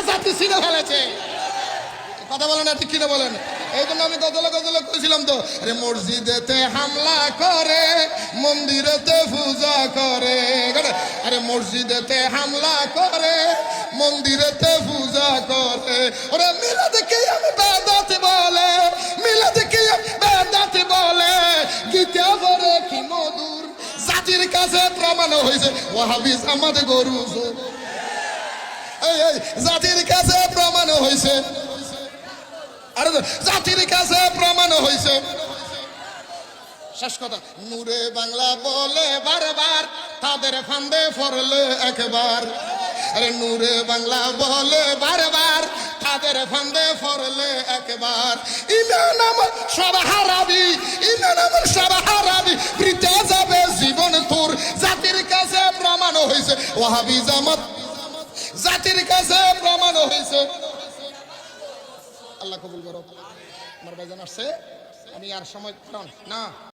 জাতি ছিঁড়ে ফেলেছে। কথা বলেন না, ঠিক কিনা বলেন? এই জন্য আমি গজলে গজলে কইছিলাম তো, আরে মসজিদেতে হামলা করে মন্দিরেতে পূজা করে। আরে মসজিদেতে হামলা করে মন্দিরেতে পূজা করে। ওরে মিলাদ কি আমি বেদাত বলে, মিলাদ কি বেদাত বলে, গীতা বলে কি মধুর। জাতির কাছে প্রমাণ হয়েছে ওয়াহাবি জামাত গরু। এই জাতির কাছে প্রমাণ হয়েছে, আর জাতির কাছে প্রমাণ হয়েছে। শেষ কথা, নূরে বাংলা বলে বারবার, তাদের ফান্দে পড়লে একবার। আরে নূরে বাংলা বলে বারবার, তাদের ফান্দে পড়লে একবার। ইমান আমার সব হারাবি, ইমান আমার সব হারাবি, বৃথা যাবে জীবন তোর। জাতির কাছে প্রমাণ হয়েছে ওয়াহাবি জামাত, জাতির কাছে প্রমাণ হয়েছে। আল্লাহ কবুল করো। আমার ভাইজান আসছে, আমি আর সময় না